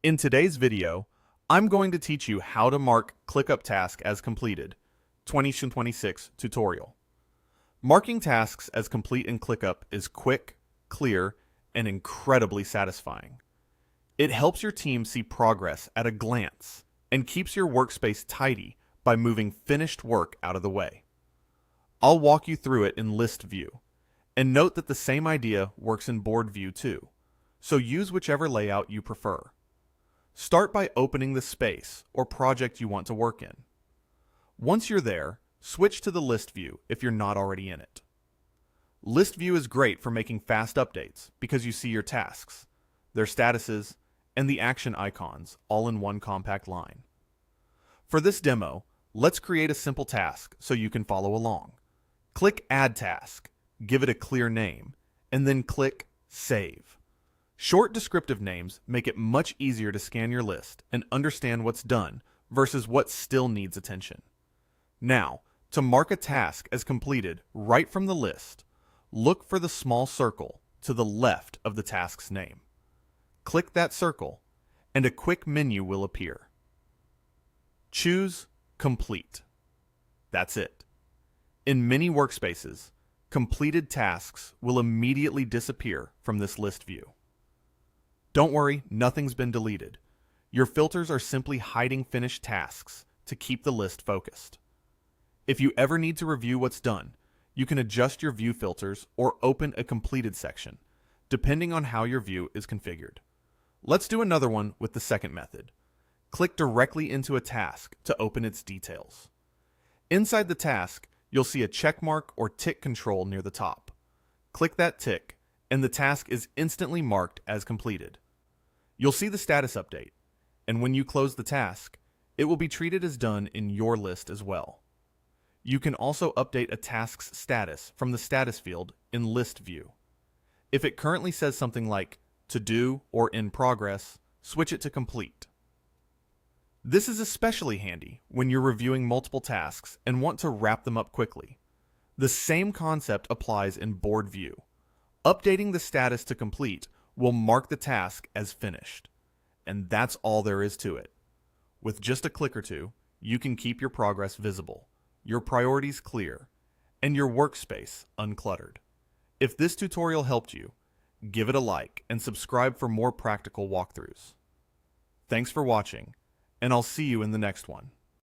In today's video, I'm going to teach you how to mark ClickUp task as completed, 2026 tutorial. Marking tasks as complete in ClickUp is quick, clear, and incredibly satisfying. It helps your team see progress at a glance and keeps your workspace tidy by moving finished work out of the way. I'll walk you through it in list view, and note that the same idea works in board view too, so use whichever layout you prefer. Start by opening the space or project you want to work in. Once you're there, switch to the list view if you're not already in it. List view is great for making fast updates because you see your tasks, their statuses, and the action icons all in one compact line. For this demo, let's create a simple task so you can follow along. Click Add Task, give it a clear name, and then click Save. Short descriptive names make it much easier to scan your list and understand what's done versus what still needs attention. Now, to mark a task as completed right from the list, look for the small circle to the left of the task's name. Click that circle, and a quick menu will appear. Choose Complete. That's it. In many workspaces, completed tasks will immediately disappear from this list view. Don't worry, nothing's been deleted. Your filters are simply hiding finished tasks to keep the list focused. If you ever need to review what's done, you can adjust your view filters or open a completed section, depending on how your view is configured. Let's do another one with the second method. Click directly into a task to open its details. Inside the task, you'll see a checkmark or tick control near the top. Click that tick, and the task is instantly marked as completed. You'll see the status update, and when you close the task, it will be treated as done in your list as well. You can also update a task's status from the status field in List View. If it currently says something like To Do or In Progress, switch it to Complete. This is especially handy when you're reviewing multiple tasks and want to wrap them up quickly. The same concept applies in Board View. Updating the status to complete will mark the task as finished. And that's all there is to it. With just a click or two, you can keep your progress visible, your priorities clear, and your workspace uncluttered. If this tutorial helped you, give it a like and subscribe for more practical walkthroughs. Thanks for watching, and I'll see you in the next one.